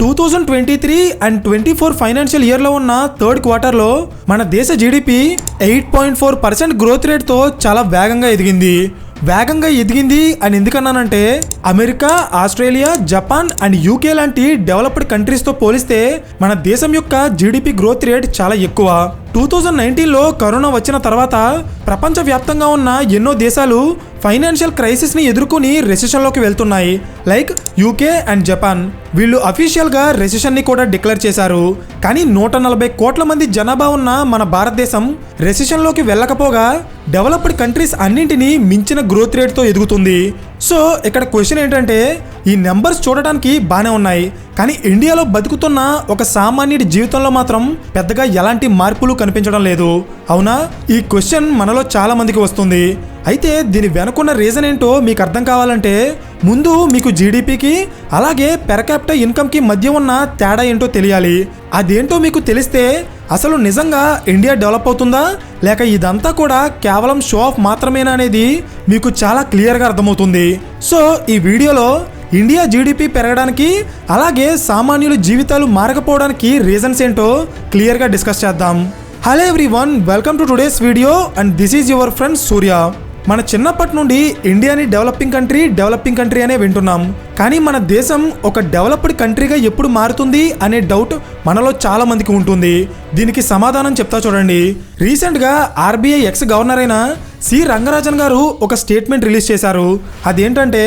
2023 and 24 financial ఇయర్లో ఉన్న third క్వార్టర్లో మన దేశ జీడిపి 8.4% గ్రోత్ రేట్తో చాలా వేగంగా ఎదిగింది అని ఎందుకన్నానంటే America, Australia, Japan and UK లాంటి డెవలప్డ్ కంట్రీస్తో పోలిస్తే మన దేశం యొక్క జీడిపి గ్రోత్ రేట్ చాలా ఎక్కువ. 2019లో కరోనా వచ్చిన తర్వాత ప్రపంచవ్యాప్తంగా ఉన్న ఎన్నో దేశాలు ఫైనాన్షియల్ క్రైసిస్ని ఎదుర్కొని రెసిషన్లోకి వెళ్తున్నాయి. Like UK and Japan. వీళ్ళు అఫీషియల్గా రెసిషన్ని కూడా డిక్లేర్ చేశారు. కానీ 140 కోట్ల మంది జనాభా ఉన్న మన భారతదేశం రెసిషన్లోకి వెళ్ళకపోగా డెవలప్డ్ కంట్రీస్ అన్నింటినీ మించిన గ్రోత్ రేట్తో ఎదుగుతుంది. సో ఇక్కడ క్వశ్చన్ ఏంటంటే, ఈ నెంబర్స్ చూడడానికి బాగానే ఉన్నాయి, కానీ ఇండియాలో బతుకుతున్న ఒక సామాన్యుడి జీవితంలో మాత్రం పెద్దగా ఎలాంటి మార్పులు కనిపించడం లేదు. అవునా? ఈ క్వశ్చన్ మనలో చాలా మందికి వస్తుంది. అయితే దీని వెనుకున్న రీజన్ ఏంటో మీకు అర్థం కావాలంటే ముందు మీకు జీడిపికి అలాగే పెర్ క్యాపిటా ఇన్కమ్కి మధ్య ఉన్న తేడా ఏంటో తెలియాలి. అదేంటో మీకు తెలిస్తే అసలు నిజంగా ఇండియా డెవలప్ అవుతుందా లేక ఇదంతా కూడా కేవలం షో ఆఫ్ మాత్రమేనా అనేది మీకు చాలా క్లియర్గా అర్థమవుతుంది. సో ఈ వీడియోలో ఇండియా జీడిపి పెరగడానికి అలాగే సామాన్యుల జీవితాలు మారకపోవడానికి రీజన్స్ ఏంటో క్లియర్గా డిస్కస్ చేద్దాం. Hello everyone, welcome to today's video and this is your friend Surya. మన చిన్నప్పటి నుండి ఇండియాని డెవలపింగ్ కంట్రీ అనే వింటున్నాం. కానీ మన దేశం ఒక డెవలప్డ్ కంట్రీగా ఎప్పుడు మారుతుంది అనే డౌట్ మనలో చాలా మందికి ఉంటుంది. దీనికి సమాధానం చెప్తా చూడండి. రీసెంట్గా ఆర్బీఐ ఎక్స్ గవర్నర్ అయిన సి రంగరాజన్ గారు ఒక స్టేట్మెంట్ రిలీజ్ చేశారు. అదేంటంటే,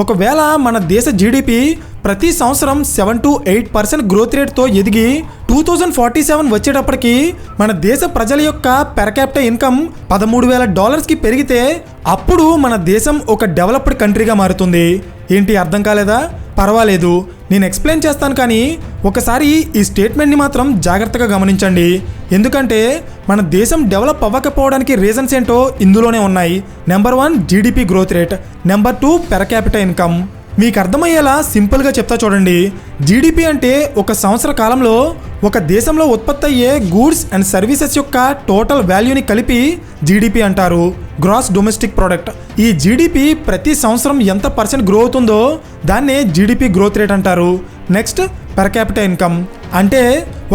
ఒకవేళ మన దేశ జీడిపి ప్రతి సంవత్సరం 7 to 8% గ్రోత్ రేట్తో ఎదిగి 2047 వచ్చేటప్పటికి మన దేశ ప్రజల యొక్క పెర్ క్యాపిటా ఇన్కమ్ $13,000కి పెరిగితే అప్పుడు మన దేశం ఒక డెవలప్డ్ కంట్రీగా మారుతుంది. ఏంటి, అర్థం కాలేదా? పర్వాలేదు, నేను ఎక్స్ప్లెయిన్ చేస్తాను, కానీ ఒకసారి ఈ స్టేట్మెంట్ని మాత్రం జాగ్రత్తగా గమనించండి. ఎందుకంటే మన దేశం డెవలప్ అవ్వకపోవడానికి రీజన్స్ ఏంటో ఇందులోనే ఉన్నాయి. Number 1 GDP growth rate, number 2 per capita income. మీకు అర్థమయ్యేలా సింపుల్గా చెప్తా చూడండి. జీడిపి అంటే ఒక సంవత్సర కాలంలో ఒక దేశంలో ఉత్పత్తి అయ్యే గూడ్స్ అండ్ సర్వీసెస్ యొక్క టోటల్ వాల్యూని కలిపి జీడిపి అంటారు, గ్రాస్ డొమెస్టిక్ ప్రోడక్ట్. ఈ జీడిపి ప్రతి సంవత్సరం ఎంత పర్సెంట్ గ్రో అవుతుందో దాన్నే జీడిపి గ్రోత్ రేట్ అంటారు. నెక్స్ట్ పెర్ క్యాపిటా ఇన్కమ్ అంటే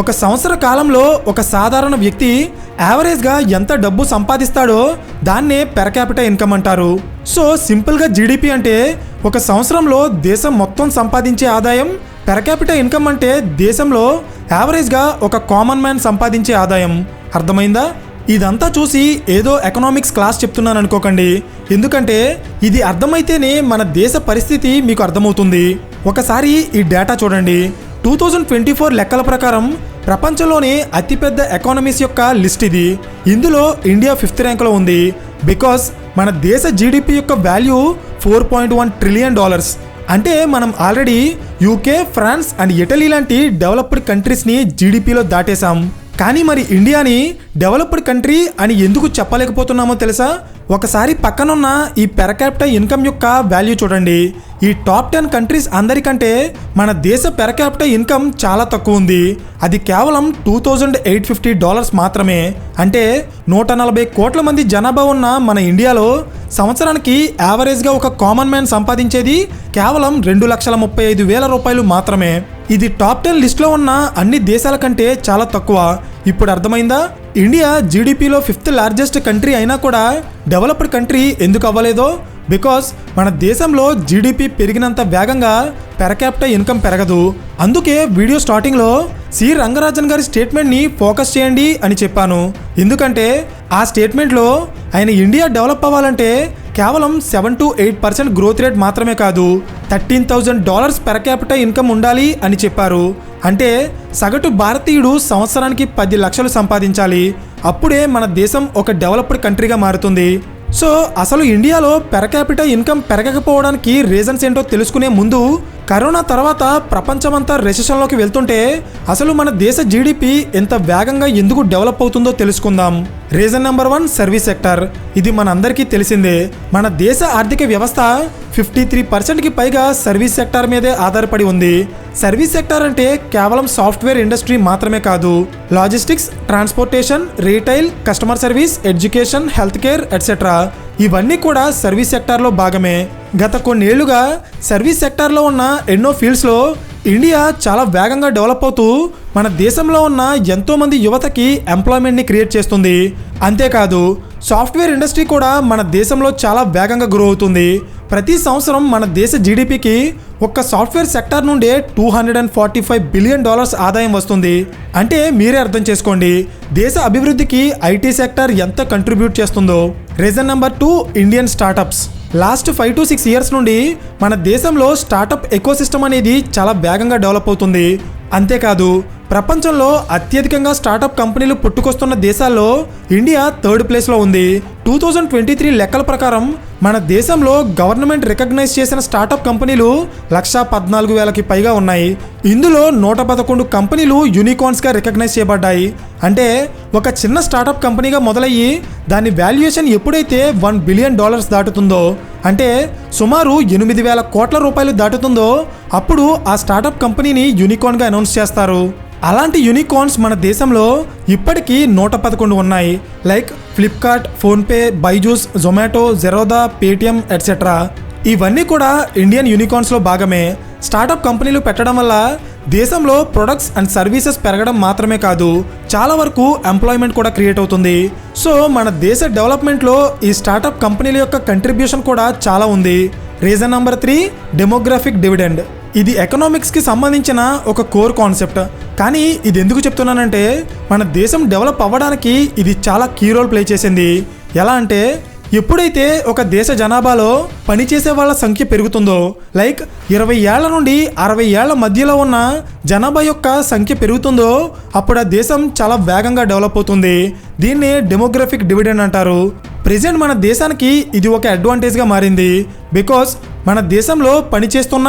ఒక సంవత్సర కాలంలో ఒక సాధారణ వ్యక్తి యావరేజ్గా ఎంత డబ్బు సంపాదిస్తాడో దాన్నే పెర్ క్యాపిటా ఇన్కమ్ అంటారు. సో సింపుల్గా జీడిపి అంటే ఒక సంవత్సరంలో దేశం మొత్తం సంపాదించే ఆదాయం, పెర్ క్యాపిటా ఇన్కమ్ అంటే దేశంలో యావరేజ్గా ఒక కామన్ మ్యాన్ సంపాదించే ఆదాయం. అర్థమైందా? ఇదంతా చూసి ఏదో ఎకనామిక్స్ క్లాస్ చెప్తున్నాను అనుకోకండి, ఎందుకంటే ఇది అర్థమైతేనే మన దేశ పరిస్థితి మీకు అర్థమవుతుంది. ఒకసారి ఈ డేటా చూడండి. 2024 లెక్కల ప్రకారం ప్రపంచంలోనే అతిపెద్ద ఎకానమీస్ యొక్క లిస్ట్ ఇది. ఇందులో ఇండియా 5th ర్యాంక్లో ఉంది. బికాస్ మన దేశ జీడిపి యొక్క వాల్యూ $4.1 ట్రిలియన్. అంటే మనం already UK, France and Italy లాంటి డెవలప్డ్ కంట్రీస్ని జీడిపిలో దాటేశాం. కానీ మరి ఇండియాని డెవలప్డ్ కంట్రీ అని ఎందుకు చెప్పలేకపోతున్నామో తెలుసా? ఒకసారి పక్కనున్న ఈ పెర్ క్యాపిటా ఇన్కమ్ యొక్క వాల్యూ చూడండి. ఈ టాప్ 10 కంట్రీస్ అందరికంటే మన దేశ పెర్ క్యాపిటా ఇన్కమ్ చాలా తక్కువ ఉంది. అది కేవలం $2,850 మాత్రమే. అంటే 140 కోట్ల మంది జనాభా ఉన్న మన ఇండియాలో సంవత్సరానికి యావరేజ్గా ఒక కామన్ మ్యాన్ సంపాదించేది కేవలం $2,35,000 మాత్రమే. ఇది టాప్ 10 లిస్ట్లో ఉన్న అన్ని దేశాల కంటే చాలా తక్కువ. ఇప్పుడు అర్థమైందా? ఇండియా జీడిపిలో 5th లార్జెస్ట్ కంట్రీ అయినా కూడా డెవలప్డ్ కంట్రీ ఎందుకు అవ్వలేదో? బికాస్ మన దేశంలో జీడిపి పెరిగినంత వేగంగా పెర్ క్యాపిటా ఇన్కమ్ పెరగదు. అందుకే వీడియో స్టార్టింగ్లో సి రంగరాజన్ గారి స్టేట్మెంట్ని ఫోకస్ చేయండి అని చెప్పాను. ఎందుకంటే ఆ స్టేట్మెంట్లో ఆయన ఇండియా డెవలప్ అవ్వాలంటే కేవలం 7 to 8% గ్రోత్ రేట్ మాత్రమే కాదు, $13,000 పెర్ క్యాపిటా ఇన్కమ్ ఉండాలి అని చెప్పారు. అంటే సగటు భారతీయుడు సంవత్సరానికి 10 లక్షలు సంపాదించాలి. అప్పుడే మన దేశం ఒక డెవలప్డ్ కంట్రీగా మారుతుంది. సో అసలు ఇండియాలో పెర్ క్యాపిటా ఇన్కమ్ పెరగకపోవడానికి రీజన్స్ ఏంటో తెలుసుకునే ముందు కరోనా తర్వాత ప్రపంచమంతా రెసిషన్లోకి వెళ్తుంటే అసలు మన దేశ జీడిపి ఎంత వేగంగా ఎందుకు డెవలప్ అవుతుందో తెలుసుకుందాం. Reason number 1 service sector. ఇది మన అందరికీ తెలిసిందే. మన దేశ ఆర్థిక వ్యవస్థ 53%కి పైగా సర్వీస్ సెక్టార్ మీదే ఆధారపడి ఉంది. సర్వీస్ సెక్టార్ అంటే కేవలం సాఫ్ట్వేర్ ఇండస్ట్రీ మాత్రమే కాదు, logistics, transportation, retail, customer service, education, health care etcetera ఇవన్నీ కూడా సర్వీస్ సెక్టార్లో భాగమే. గత కొన్నేళ్లుగా సర్వీస్ సెక్టార్లో ఉన్న ఎన్నో ఫీల్డ్స్లో ఇండియా చాలా వేగంగా డెవలప్ అవుతూ మన దేశంలో ఉన్న ఎంతోమంది యువతకి ఎంప్లాయ్మెంట్ని క్రియేట్ చేస్తుంది. అంతేకాదు సాఫ్ట్వేర్ ఇండస్ట్రీ కూడా మన దేశంలో చాలా వేగంగా గ్రో అవుతుంది. ప్రతి సంవత్సరం మన దేశ జీడిపికి ఒక్క సాఫ్ట్వేర్ సెక్టార్ నుండే $245 బిలియన్ ఆదాయం వస్తుంది. అంటే మీరే అర్థం చేసుకోండి దేశ అభివృద్ధికి ఐటీ సెక్టార్ ఎంత కంట్రిబ్యూట్ చేస్తుందో. Reason number 2, Indian startups. Last 5 to 6 years నుండి మన దేశంలో స్టార్టప్ ఎకోసిస్టమ్ అనేది చాలా వేగంగా డెవలప్ అవుతుంది. అంతేకాదు ప్రపంచంలో అత్యధికంగా స్టార్టప్ కంపెనీలు పుట్టుకొస్తున్న దేశాల్లో ఇండియా 3rd ప్లేస్లో ఉంది. 2023 లెక్కల ప్రకారం మన దేశంలో గవర్నమెంట్ రికగ్నైజ్ చేసిన స్టార్టప్ కంపెనీలు 114,000కి పైగా ఉన్నాయి. ఇందులో 111 కంపెనీలు యూనికార్న్స్గా రికగ్నైజ్ చేయబడ్డాయి. అంటే ఒక చిన్న స్టార్టప్ కంపెనీగా మొదలయ్యి దాని వాల్యుయేషన్ ఎప్పుడైతే $1 బిలియన్ దాటుతుందో, అంటే సుమారు 8,000 కోట్ల రూపాయలు దాటుతుందో అప్పుడు ఆ స్టార్టప్ కంపెనీని యూనికార్న్గా అనౌన్స్ చేస్తారు. అలాంటి యూనికార్న్స్ మన దేశంలో ఇప్పటికీ 111 ఉన్నాయి. Like Flipkart, PhonePe, Byju's, Zomato, Zerodha, Paytm etcetera. ఇవన్నీ కూడా ఇండియన్ యూనికార్న్స్లో భాగమే. స్టార్టప్ కంపెనీలు పెట్టడం వల్ల దేశంలో ప్రొడక్ట్స్ అండ్ సర్వీసెస్ పెరగడం మాత్రమే కాదు చాలా వరకు ఎంప్లాయ్మెంట్ కూడా క్రియేట్ అవుతుంది. సో మన దేశ డెవలప్మెంట్లో ఈ స్టార్టప్ కంపెనీల యొక్క కంట్రిబ్యూషన్ కూడా చాలా ఉంది. Reason number 3, demographic dividend. ఇది ఎకనామిక్స్కి సంబంధించిన ఒక కోర్ కాన్సెప్ట్. కానీ ఇది ఎందుకు చెప్తున్నానంటే మన దేశం డెవలప్ అవ్వడానికి ఇది చాలా కీ రోల్ ప్లే చేసింది. ఎలా అంటే ఎప్పుడైతే ఒక దేశ జనాభాలో పనిచేసే వాళ్ళ సంఖ్య పెరుగుతుందో, లైక్ 20 ఏళ్ల నుండి 60 ఏళ్ల మధ్యలో ఉన్న జనాభా యొక్క సంఖ్య పెరుగుతుందో అప్పుడు ఆ దేశం చాలా వేగంగా డెవలప్ అవుతుంది. దీన్నే డెమోగ్రఫిక్ డివిడెండ్ అంటారు. ప్రెజెంట్ మన దేశానికి ఇది ఒక అడ్వాంటేజ్గా మారింది. బికాస్ మన దేశంలో పనిచేస్తున్న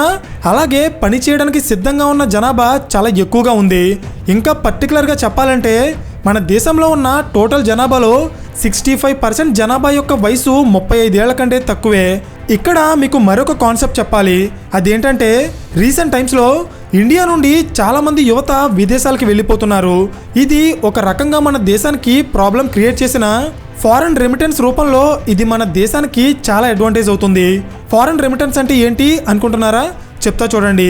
అలాగే పని చేయడానికి సిద్ధంగా ఉన్న జనాభా చాలా ఎక్కువగా ఉంది. ఇంకా పర్టికులర్గా చెప్పాలంటే మన దేశంలో ఉన్న టోటల్ జనాభాలో 65% జనాభా యొక్క వయసు 35 ఏళ్ల కంటే తక్కువే. ఇక్కడ మీకు మరొక కాన్సెప్ట్ చెప్పాలి. అదేంటంటే రీసెంట్ టైమ్స్లో ఇండియా నుండి చాలామంది యువత విదేశాలకు వెళ్ళిపోతున్నారు. ఇది ఒక రకంగా మన దేశానికి ప్రాబ్లం క్రియేట్ చేసిన ఫారెన్ రెమిటెన్స్ రూపంలో ఇది మన దేశానికి చాలా అడ్వాంటేజ్ అవుతుంది. ఫారెన్ రెమిటెన్స్ అంటే ఏంటి అనుకుంటున్నారా? చెప్తా చూడండి.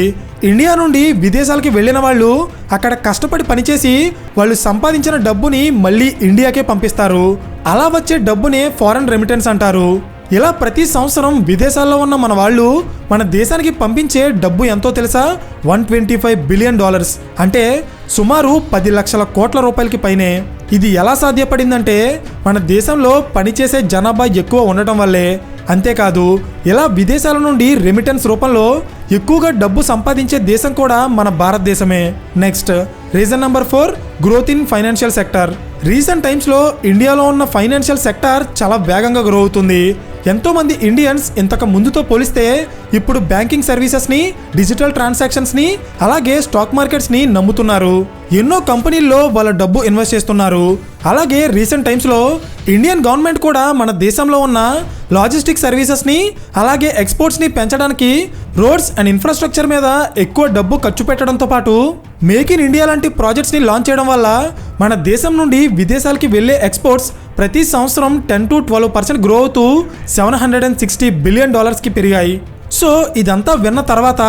ఇండియా నుండి విదేశాలకి వెళ్ళిన వాళ్ళు అక్కడ కష్టపడి పనిచేసి వాళ్ళు సంపాదించిన డబ్బుని మళ్ళీ ఇండియాకే పంపిస్తారు. అలా వచ్చే డబ్బునే ఫారెన్ రెమిటెన్స్ అంటారు. ఇలా ప్రతి సంవత్సరం విదేశాల్లో ఉన్న మన వాళ్ళు మన దేశానికి పంపించే డబ్బు ఎంతో తెలుసా? $125 బిలియన్, అంటే సుమారు 10 లక్షల కోట్ల రూపాయలకి పైనే. ఇది ఎలా సాధ్యపడిందంటే మన దేశంలో పనిచేసే జనాభా ఎక్కువ ఉండటం వల్లే. అంతేకాదు ఇలా విదేశాల నుండి రెమిటెన్స్ రూపంలో ఎక్కువగా డబ్బు సంపాదించే దేశం కూడా మన భారతదేశమే. Next reason number 4, growth in financial sector. Recent టైమ్స్లో ఇండియాలో ఉన్న ఫైనాన్షియల్ సెక్టార్ చాలా వేగంగా గ్రో అవుతుంది. ఎంతోమంది ఇండియన్స్ ఇంతకు ముందుతో పోలిస్తే ఇప్పుడు బ్యాంకింగ్ సర్వీసెస్ని, డిజిటల్ ట్రాన్సాక్షన్స్ని, అలాగే స్టాక్ మార్కెట్స్ని నమ్ముతున్నారు. ఎన్నో కంపెనీల్లో వాళ్ళ డబ్బు ఇన్వెస్ట్ చేస్తున్నారు. అలాగే రీసెంట్ టైమ్స్లో ఇండియన్ గవర్నమెంట్ కూడా మన దేశంలో ఉన్న లాజిస్టిక్ సర్వీసెస్ని అలాగే ఎక్స్పోర్ట్స్ని పెంచడానికి రోడ్స్ అండ్ ఇన్ఫ్రాస్ట్రక్చర్ మీద ఎక్కువ డబ్బు ఖర్చు పెట్టడంతో పాటు మేక్ ఇన్ ఇండియా లాంటి ప్రాజెక్ట్స్ని లాంచ్ చేయడం వల్ల మన దేశం నుండి విదేశాలకి వెళ్ళే ఎక్స్పోర్ట్స్ ప్రతి సంవత్సరం 10 to 12% గ్రో అవుతూ $760 బిలియన్ పెరిగాయి. సో ఇదంతా విన్న తర్వాత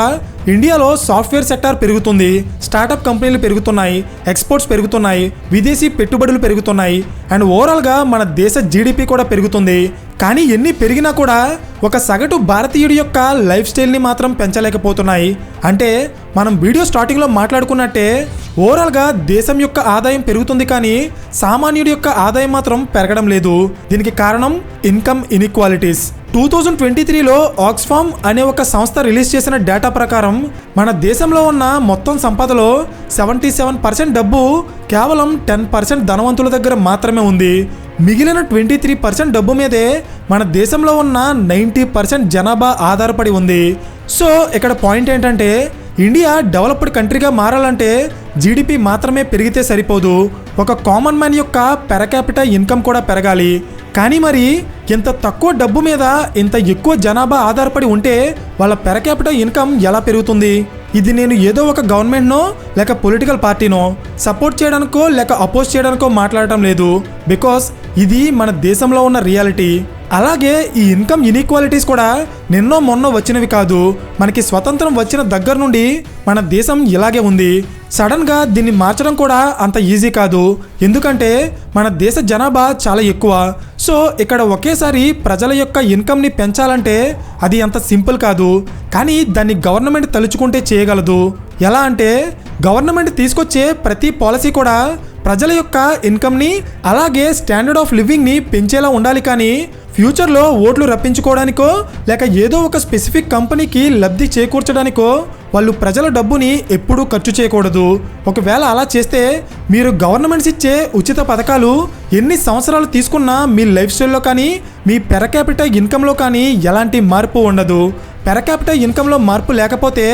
ఇండియాలో సాఫ్ట్వేర్ సెక్టార్ పెరుగుతుంది, స్టార్టప్ కంపెనీలు పెరుగుతున్నాయి, ఎక్స్పోర్ట్స్ పెరుగుతున్నాయి, విదేశీ పెట్టుబడులు పెరుగుతున్నాయి, అండ్ ఓవరాల్గా మన దేశ జీడిపి కూడా పెరుగుతుంది. కానీ ఎన్ని పెరిగినా కూడా ఒక సగటు భారతీయుడి యొక్క లైఫ్ స్టైల్ని మాత్రం పెంచలేకపోతున్నాయి. అంటే మనం వీడియో స్టార్టింగ్లో మాట్లాడుకున్నట్టే ఓవరాల్గా దేశం యొక్క ఆదాయం పెరుగుతుంది కానీ సామాన్యుడి యొక్క ఆదాయం మాత్రం పెరగడం లేదు. దీనికి కారణం ఇన్కమ్ ఇన్ఈక్వాలిటీస్. 2023లో ఆక్స్ఫామ్ అనే ఒక సంస్థ రిలీజ్ చేసిన డేటా ప్రకారం మన దేశంలో ఉన్న మొత్తం సంపదలో 77% డబ్బు కేవలం 10% ధనవంతుల దగ్గర మాత్రమే ఉంది. మిగిలిన 23% డబ్బు మీదే మన దేశంలో ఉన్న 90% జనాభా ఆధారపడి ఉంది. సో ఇక్కడ పాయింట్ ఏంటంటే ఇండియా డెవలప్డ్ కంట్రీగా మారాలంటే జీడిపి మాత్రమే పెరిగితే సరిపోదు, ఒక కామన్ మ్యాన్ యొక్క పెర్ క్యాపిటల్ ఇన్కమ్ కూడా పెరగాలి. కానీ మరి ఇంత తక్కువ డబ్బు మీద ఇంత ఎక్కువ జనాభా ఆధారపడి ఉంటే వాళ్ళ పెర్ క్యాపిటల్ ఇన్కమ్ ఎలా పెరుగుతుంది? ఇది నేను ఏదో ఒక గవర్నమెంట్నో లేక పొలిటికల్ పార్టీనో సపోర్ట్ చేయడానికో లేక అపోజ్ చేయడానికో మాట్లాడటం లేదు. బికాస్ ఇది మన దేశంలో ఉన్న రియాలిటీ. అలాగే ఈ ఇన్కమ్ ఇన్ఈక్వాలిటీస్ కూడా నిన్నో మొన్నో వచ్చినవి కాదు. మనకి స్వతంత్రం వచ్చిన దగ్గర నుండి మన దేశం ఇలాగే ఉంది. సడన్గా దీన్ని మార్చడం కూడా అంత ఈజీ కాదు, ఎందుకంటే మన దేశ జనాభా చాలా ఎక్కువ. సో ఇక్కడ ఒకేసారి ప్రజల యొక్క ఇన్కమ్ని పెంచాలంటే అది అంత సింపుల్ కాదు. కానీ దాన్ని గవర్నమెంట్ తలుచుకుంటే చేయగలదు. ఎలా అంటే గవర్నమెంట్ తీసుకొచ్చే ప్రతి పాలసీ కూడా ప్రజల యొక్క ఇన్కమ్ని అలాగే స్టాండర్డ్ ఆఫ్ లివింగ్ని పెంచేలా ఉండాలి. కానీ ఫ్యూచర్లో ఓట్లు రప్పించుకోవడానికో లేక ఏదో ఒక స్పెసిఫిక్ కంపెనీకి లబ్ధి చేకూర్చడానికో వాళ్ళు ప్రజల డబ్బుని ఎప్పుడూ ఖర్చు చేయకూడదు. ఒకవేళ అలా చేస్తే మీరు గవర్నమెంట్స్ ఇచ్చే ఉచిత పథకాలు ఎన్ని సంవత్సరాలు తీసుకున్నా మీ లైఫ్ స్టైల్లో కానీ మీ పెర్ క్యాపిటల్ ఇన్కంలో కానీ ఎలాంటి మార్పు ఉండదు. పెర్ క్యాపిటల్ ఇన్కంలో మార్పు లేకపోతే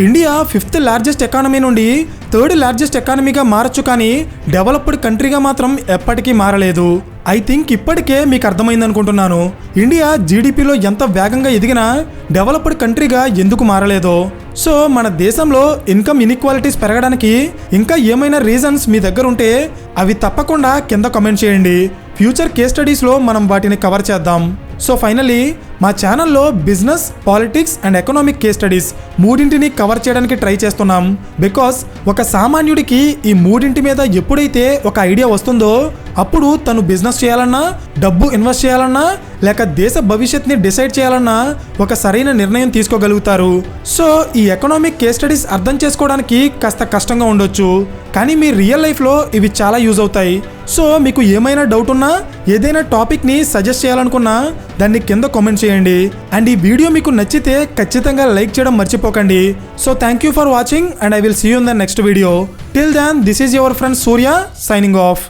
ఇండియా 5th లార్జెస్ట్ ఎకానమీ నుండి 3rd లార్జెస్ట్ ఎకానమీగా మారచ్చు, కానీ డెవలప్డ్ కంట్రీగా మాత్రం ఎప్పటికీ మారలేదు. ఐ థింక్ ఇప్పటికే మీకు అర్థమైంది అనుకుంటున్నాను ఇండియా జీడిపిలో ఎంత వేగంగా ఎదిగినా డెవలప్డ్ కంట్రీగా ఎందుకు మారలేదో. సో మన దేశంలో ఇన్కమ్ ఇన్ఈక్వాలిటీస్ పెరగడానికి ఇంకా ఏమైనా రీజన్స్ మీ దగ్గర ఉంటే అవి తప్పకుండా కింద కామెంట్ చేయండి. ఫ్యూచర్ కేస్ స్టడీస్లో మనం వాటిని కవర్ చేద్దాం. సో ఫైనల్లీ మా ఛానల్లో business, politics and economic case studies మూడింటిని కవర్ చేయడానికి ట్రై చేస్తున్నాం. బికాస్ ఒక సామాన్యుడికి ఈ మూడింటి మీద ఎప్పుడైతే ఒక ఐడియా వస్తుందో అప్పుడు తను బిజినెస్ చేయాలన్నా, డబ్బు ఇన్వెస్ట్ చేయాలన్నా, లేక దేశ భవిష్యత్ని డిసైడ్ చేయాలన్నా ఒక సరైన నిర్ణయం తీసుకోగలుగుతారు. సో ఈ ఎకనామిక్ కేస్ స్టడీస్ అర్థం చేసుకోవడానికి కాస్త కష్టంగా ఉండొచ్చు, కానీ మీ రియల్ లైఫ్లో ఇవి చాలా యూజ్ అవుతాయి. సో మీకు ఏమైనా డౌట్ ఉన్నా, ఏదైనా టాపిక్ని సజెస్ట్ చేయాలనుకున్నా దాన్ని కింద కామెంట్ చేయండి. అండ్ ఈ వీడియో మీకు నచ్చితే ఖచ్చితంగా లైక్ చేయడం మర్చిపోకండి. So thank you for watching and I will see you in the next video. Till then this is your friend Surya signing of.